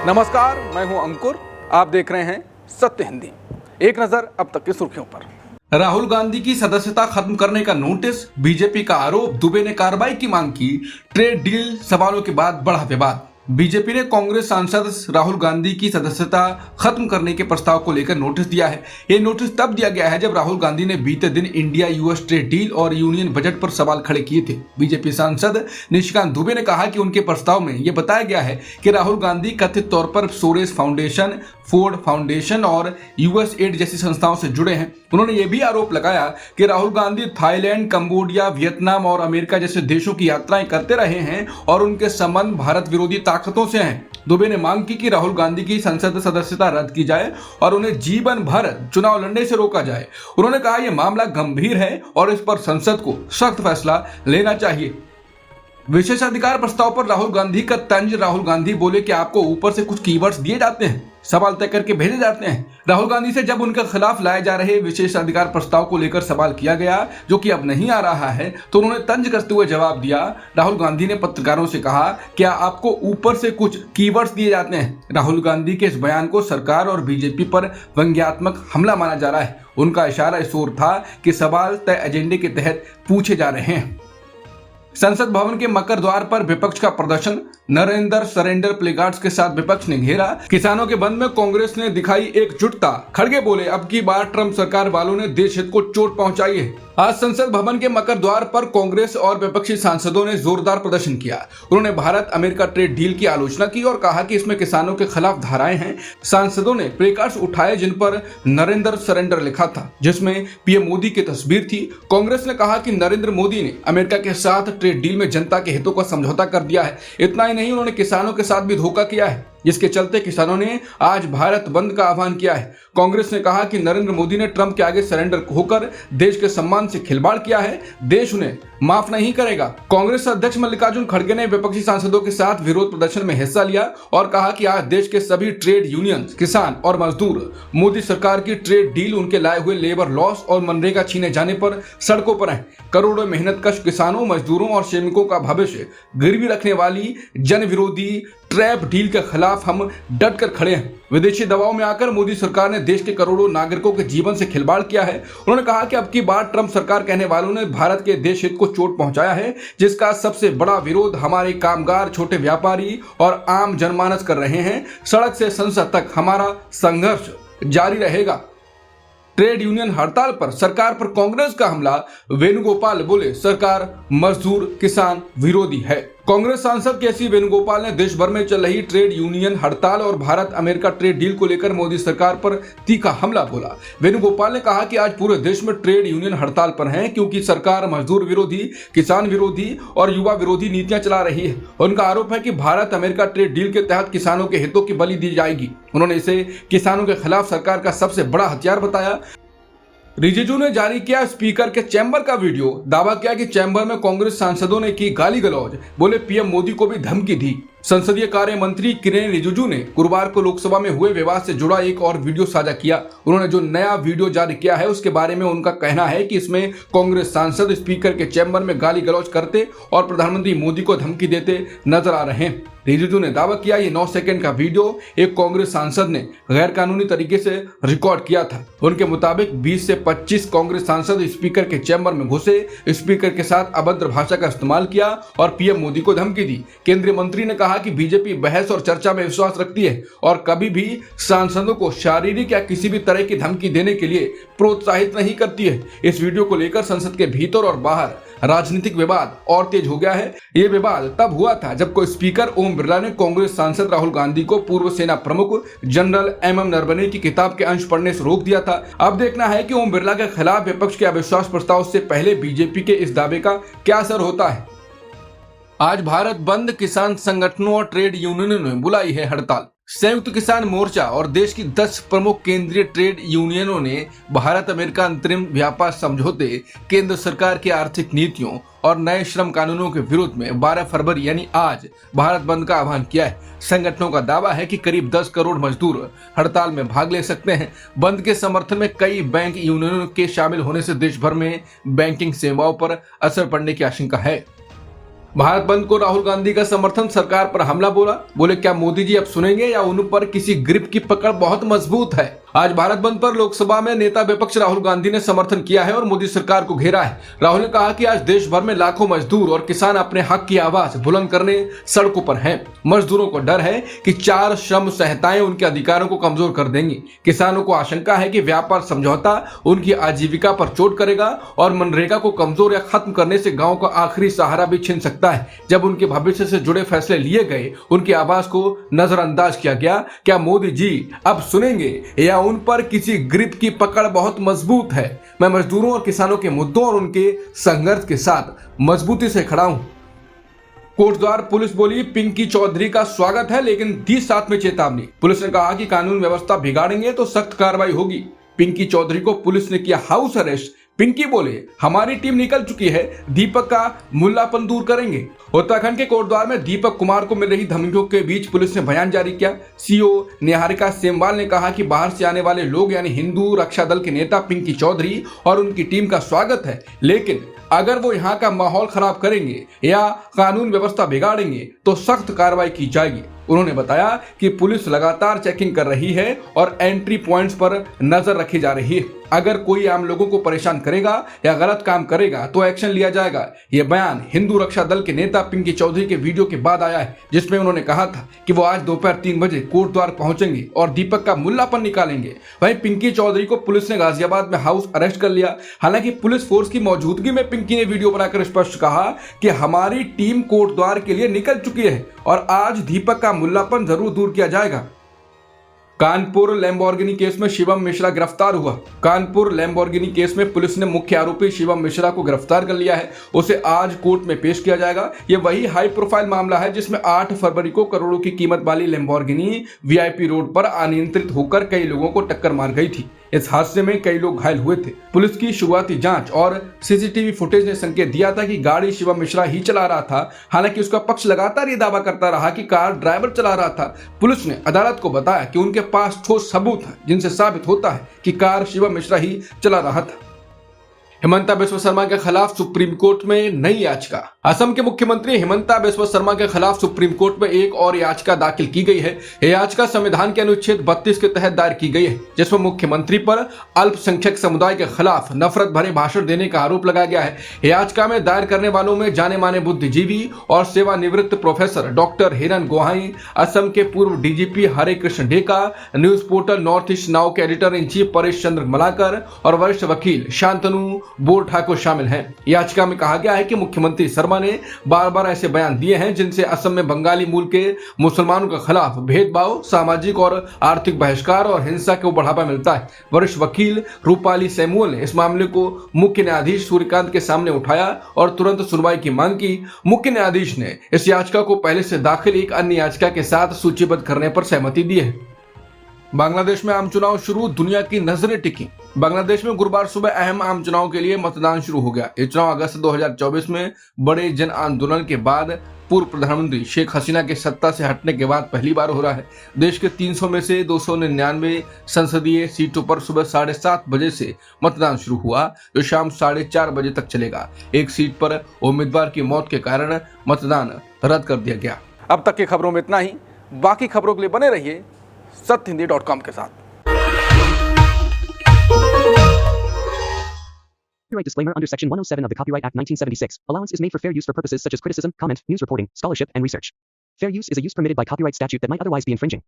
नमस्कार, मैं हूं अंकुर। आप देख रहे हैं सत्य हिंदी। एक नजर अब तक की सुर्खियों पर। राहुल गांधी की सदस्यता खत्म करने का नोटिस, बीजेपी का आरोप, दुबे ने कार्रवाई की मांग की, ट्रेड डील सवालों के बाद बढ़ा विवाद। बीजेपी ने कांग्रेस सांसद राहुल गांधी की सदस्यता खत्म करने के प्रस्ताव को लेकर नोटिस दिया है। ये नोटिस तब दिया गया है जब राहुल गांधी ने बीते दिन इंडिया यूएस ट्रेड डील और यूनियन बजट पर सवाल खड़े किए थे। बीजेपी सांसद निशिकांत दुबे ने कहा कि उनके प्रस्ताव में यह बताया गया है कि राहुल गांधी कथित तौर पर सोरेस फाउंडेशन, फोर्ड फाउंडेशन और यूएस एड जैसी संस्थाओं से जुड़े हैं। उन्होंने यह भी आरोप लगाया कि Rahul Gandhi Thailand, Cambodia, Vietnam और अमेरिका जैसे देशों की यात्राएं करते रहे हैं और उनके संबंध भारत विरोधी ताकतों से हैं। दुबे ने मांग की कि राहुल गांधी की संसद सदस्यता रद्द की जाए और उन्हें जीवन भर चुनाव लड़ने से रोका जाए। उन्होंने कहा यह मामला गंभीर है और इस पर संसद को सख्त फैसला लेना चाहिए। विशेषाधिकार प्रस्ताव पर राहुल गांधी का तंज। राहुल गांधी बोले कि आपको ऊपर से कुछ कीवर्ड्स दिए जाते हैं, सवाल तय करके भेजे जाते हैं। राहुल गांधी से जब उनके खिलाफ लाए जा रहे विशेषाधिकार प्रस्ताव को लेकर सवाल किया गया, जो कि अब नहीं आ रहा है, तो उन्होंने तंज कसते हुए जवाब दिया। राहुल गांधी ने पत्रकारों से कहा, क्या आपको ऊपर से कुछ कीवर्ड्स दिए जाते हैं? राहुल गांधी के इस बयान को सरकार और बीजेपी पर व्यंग्यात्मक हमला माना जा रहा है। उनका इशारा इस ओर था कि सवाल तय एजेंडे के तहत पूछे जा रहे हैं। संसद भवन के मकर द्वार पर विपक्ष का प्रदर्शन, नरेंद्र सरेंडर प्लेकार्ड्स के साथ विपक्ष ने घेरा। किसानों के बंद में कांग्रेस ने दिखाई एकजुटता। खड़गे बोले, अब की बार ट्रंप सरकार वालों ने देश हित को चोट पहुंचाई है। आज संसद भवन के मकर द्वार पर कांग्रेस और विपक्षी सांसदों ने जोरदार प्रदर्शन किया। उन्होंने भारत अमेरिका ट्रेड डील की आलोचना की और कहा कि इसमें किसानों के खिलाफ धाराएं हैं। सांसदों ने प्लेकार्ड्स उठाए जिन पर नरेंद्र सरेंडर लिखा था, जिसमें पीएम मोदी की तस्वीर थी। कांग्रेस ने कहा कि नरेंद्र मोदी ने अमेरिका के साथ ट्रेड डील में जनता के हितों का समझौता कर दिया है। इतना ही नहीं, उन्होंने किसानों के साथ भी धोखा किया है, जिसके चलते किसानों ने आज भारत बंद का आह्वान किया है। कांग्रेस ने कहा कि नरेंद्र मोदी ने ट्रंप के आगे सरेंडर होकर देश के सम्मान से खिलवाड़ किया है, देश उन्हें माफ नहीं करेगा। कांग्रेस अध्यक्ष मल्लिकार्जुन खड़गे ने विपक्षी सांसदों के साथ विरोध प्रदर्शन में हिस्सा लिया और कहा कि आज देश के सभी ट्रेड यूनियन, किसान और मजदूर मोदी सरकार की ट्रेड डील, उनके लाए हुए लेबर लॉस और मनरेगा छीने जाने पर सड़कों पर हैं। करोड़ों मेहनतकश किसानों, मजदूरों और श्रमिकों का भविष्य गिरवी रखने वाली जन विरोधी ट्रैप डील के खिलाफ हम डट कर खड़े हैं। विदेशी दबाव में आकर मोदी सरकार ने देश के करोड़ों नागरिकों के जीवन से खिलवाड़ किया है। उन्होंने कहा कि अब की बार ट्रंप सरकार कहने वालों ने भारत के देश हित को चोट पहुंचाया है, जिसका सबसे बड़ा विरोध हमारे कामगार, छोटे व्यापारी और आम जनमानस कर रहे हैं। सड़क से संसद तक हमारा संघर्ष जारी रहेगा। ट्रेड यूनियन हड़ताल पर सरकार पर कांग्रेस का हमला। वेणुगोपाल बोले, सरकार मजदूर किसान विरोधी है। कांग्रेस सांसद केसी वेणुगोपाल ने देश भर में चल रही ट्रेड यूनियन हड़ताल और भारत अमेरिका ट्रेड डील को लेकर मोदी सरकार पर तीखा हमला बोला। वेणुगोपाल ने कहा कि आज पूरे देश में ट्रेड यूनियन हड़ताल पर हैं, क्योंकि सरकार मजदूर विरोधी, किसान विरोधी और युवा विरोधी नीतियां चला रही है। उनका आरोप है कि भारत अमेरिका ट्रेड डील के तहत किसानों के हितों की बलि दी जाएगी। उन्होंने इसे किसानों के खिलाफ सरकार का सबसे बड़ा हथियार बताया। रिजिजू ने जारी किया स्पीकर के चैम्बर का वीडियो। दावा किया कि चैम्बर में कांग्रेस सांसदों ने की गाली गलौज। बोले, पीएम मोदी को भी धमकी दी। संसदीय कार्य मंत्री किरेन रिजिजू ने गुरुवार को लोकसभा में हुए विवाद से जुड़ा एक और वीडियो साझा किया। उन्होंने जो नया वीडियो जारी किया है उसके बारे में उनका कहना है कि इसमें कांग्रेस सांसद स्पीकर के चैम्बर में गाली गलौज करते और प्रधानमंत्री मोदी को धमकी देते नजर आ रहे हैं। रिजिजू ने दावा किया ये 9 सेकंड का वीडियो एक कांग्रेस सांसद ने गैर कानूनी तरीके से रिकॉर्ड किया था। उनके मुताबिक 20 से 25 कांग्रेस सांसद स्पीकर के चैम्बर में घुसे, स्पीकर के साथ अभद्र भाषा का इस्तेमाल किया और पीएम मोदी को धमकी दी। केंद्रीय मंत्री ने कहा कि बीजेपी बहस और चर्चा में विश्वास रखती है और कभी भी सांसदों को शारीरिक या किसी भी तरह की धमकी देने के लिए प्रोत्साहित नहीं करती है। इस वीडियो को लेकर संसद के भीतर और बाहर राजनीतिक विवाद और तेज हो गया है। ये विवाद तब हुआ था जब को स्पीकर ओम बिरला ने कांग्रेस सांसद राहुल गांधी को पूर्व सेना प्रमुख जनरल एमएम नरवणे की किताब के अंश पढ़ने से रोक दिया था। अब देखना है कि ओम बिरला के खिलाफ विपक्ष के अविश्वास प्रस्ताव से पहले बीजेपी के इस दावे का क्या असर होता है। आज भारत बंद, किसान संगठनों और ट्रेड यूनियनों ने बुलाई है हड़ताल। संयुक्त किसान मोर्चा और देश की 10 प्रमुख केंद्रीय ट्रेड यूनियनों ने भारत अमेरिका अंतरिम व्यापार समझौते, केंद्र सरकार की आर्थिक नीतियों और नए श्रम कानूनों के विरोध में 12 फरवरी यानी आज भारत बंद का आह्वान किया है। संगठनों का दावा है कि करीब 10 करोड़ मजदूर हड़ताल में भाग ले सकते हैं। बंद के समर्थन में कई बैंक यूनियनों के शामिल होने से देश भर में बैंकिंग सेवाओं पर असर पड़ने की आशंका है। भारत बंद को राहुल गांधी का समर्थन, सरकार पर हमला बोला। बोले क्या मोदी जी अब सुनेंगे या उन पर किसी ग्रिप की पकड़ बहुत मजबूत है। आज भारत बंद पर लोकसभा में नेता विपक्ष राहुल गांधी ने समर्थन किया है और मोदी सरकार को घेरा है। राहुल ने कहा कि आज देश भर में लाखों मजदूर और किसान अपने हक की आवाज बुलंद करने सड़कों पर हैं। मजदूरों को डर है कि 4 श्रम संहिताएं उनके अधिकारों को कमजोर कर देंगी। किसानों को आशंका है कि व्यापार समझौता उनकी आजीविका पर चोट करेगा और मनरेगा को कमजोर या खत्म करने से गांव का आखिरी सहारा भी छिन सकता है। जब उनके भविष्य से जुड़े फैसले लिए गए, उनकी आवाज को नजरअंदाज किया गया। क्या मोदी जी अब सुनेंगे या उन पर किसी ग्रिप की पकड़ बहुत मजबूत है। मैं मजदूरों और किसानों के मुद्दों और उनके संघर्ष के साथ मजबूती से खड़ा हूं। कोटद्वार पुलिस बोली, पिंकी चौधरी का स्वागत है लेकिन दी साथ में चेतावनी। पुलिस ने कहा कि कानून व्यवस्था बिगाड़ेंगे तो सख्त कार्रवाई होगी। पिंकी चौधरी को पुलिस ने किया हाउस अरेस्ट। पिंकी बोले, हमारी टीम निकल चुकी है, दीपक का मुल्लापन दूर करेंगे। उत्तराखंड के कोटद्वार में दीपक कुमार को मिल रही धमकियों के बीच पुलिस ने बयान जारी किया। सीओ निहारिका सेमवाल ने कहा कि बाहर से आने वाले लोग यानी हिंदू रक्षा दल के नेता पिंकी चौधरी और उनकी टीम का स्वागत है, लेकिन अगर वो यहाँ का माहौल खराब करेंगे या कानून व्यवस्था बिगाड़ेंगे तो सख्त कार्रवाई की जाएगी। उन्होंने बताया कि पुलिस लगातार चेकिंग कर रही है और एंट्री पॉइंट्स पर नजर रखी जा रही है। अगर कोई आम लोगों को परेशान करेगा या गलत काम करेगा तो एक्शन लिया जाएगा। यह बयान हिंदू रक्षा दल के नेता पिंकी चौधरी के वीडियो के बाद आया है, जिसमें उन्होंने कहा था कि वो आज दोपहर 3 बजे कोटद्वार पहुंचेंगे और दीपक का मुल्लापन निकालेंगे। वहीं पिंकी चौधरी को पुलिस ने गाजियाबाद में हाउस अरेस्ट कर लिया। हालांकि पुलिस फोर्स की मौजूदगी में पिंकी ने वीडियो बनाकर स्पष्ट कहा कि हमारी टीम कोटद्वार के लिए निकल चुकी है और आज दीपक का मुल्लापन जरूर दूर किया जाएगा। कानपुर लैम्बोर्गिनी केस में शिवम मिश्रा गिरफ्तार हुआ। कानपुर लैम्बोर्गिनी केस में पुलिस ने मुख्य आरोपी शिवम मिश्रा को गिरफ्तार कर लिया है। उसे आज कोर्ट में पेश किया जाएगा। यह वही हाई प्रोफाइल मामला है जिसमें 8 फरवरी को करोड़ों की कीमत वाली लैम्बोर्गिनी वीआईपी रोड पर अनियंत्रित होकर कई लोगों को टक्कर मार गई थी। इस हादसे में कई लोग घायल हुए थे। पुलिस की शुरुआती जांच और सीसीटीवी फुटेज ने संकेत दिया था कि गाड़ी शिवम मिश्रा ही चला रहा था। हालांकि उसका पक्ष लगातार ये दावा करता रहा कि कार ड्राइवर चला रहा था। पुलिस ने अदालत को बताया कि उनके पास ठोस सबूत हैं जिनसे साबित होता है कि कार शिवम मिश्रा ही चला रहा था। हिमंता बिस्वा शर्मा के खिलाफ सुप्रीम कोर्ट में नई याचिका। असम के मुख्यमंत्री हिमंता बिस्वा शर्मा के खिलाफ सुप्रीम कोर्ट में एक और याचिका दाखिल की गई है। यह याचिका संविधान के अनुच्छेद 32 के तहत दायर की गई है, जिसमें मुख्यमंत्री पर अल्पसंख्यक समुदाय के खिलाफ नफरत भरे भाषण देने का आरोप लगाया गया है। याचिका में दायर करने वालों में जाने माने बुद्धिजीवी और सेवानिवृत्त प्रोफेसर डॉक्टर हिरन गोहाई, असम के पूर्व DGP Hare Krishna Deka, news portal north east now के editor in chief Paresh Chandra Malakar और वरिष्ठ वकील शांतनु बोर ठाकुर शामिल हैं। याचिका में कहा गया है कि मुख्यमंत्री शर्मा ने बार बार ऐसे बयान दिए हैं जिनसे असम में बंगाली मूल के मुसलमानों के खिलाफ भेदभाव, सामाजिक और आर्थिक बहिष्कार और हिंसा को बढ़ावा मिलता है। वरिष्ठ वकील रूपाली सैमुअल ने इस मामले को मुख्य न्यायाधीश सूर्यकांत के सामने उठाया और तुरंत सुनवाई की मांग की। मुख्य न्यायाधीश ने इस याचिका को पहले से दाखिल एक अन्य याचिका के साथ सूचीबद्ध करने पर सहमति दी है। बांग्लादेश में आम चुनाव शुरू, दुनिया की नजरें टिकी। बांग्लादेश में गुरुवार सुबह अहम आम चुनाव के लिए मतदान शुरू हो गया। ये चुनाव अगस्त 2024 में बड़े जन आंदोलन के बाद पूर्व प्रधानमंत्री शेख हसीना के सत्ता से हटने के बाद पहली बार हो रहा है। देश के 300 में से 299 संसदीय सीटों पर सुबह 7:30 बजे से मतदान शुरू हुआ, जो शाम 4:30 बजे तक चलेगा। एक सीट पर उम्मीदवार की मौत के कारण मतदान रद्द कर दिया गया। अब तक की खबरों में इतना ही। बाकी खबरों के लिए बने रहिए सत्यहिंदी.com के साथ। Copyright disclaimer under Section 107 of the Copyright Act 1976. Allowance is made for fair use for purposes such as criticism, comment, news reporting, scholarship, and research. Fair use is a use permitted by copyright statute that might otherwise be infringing.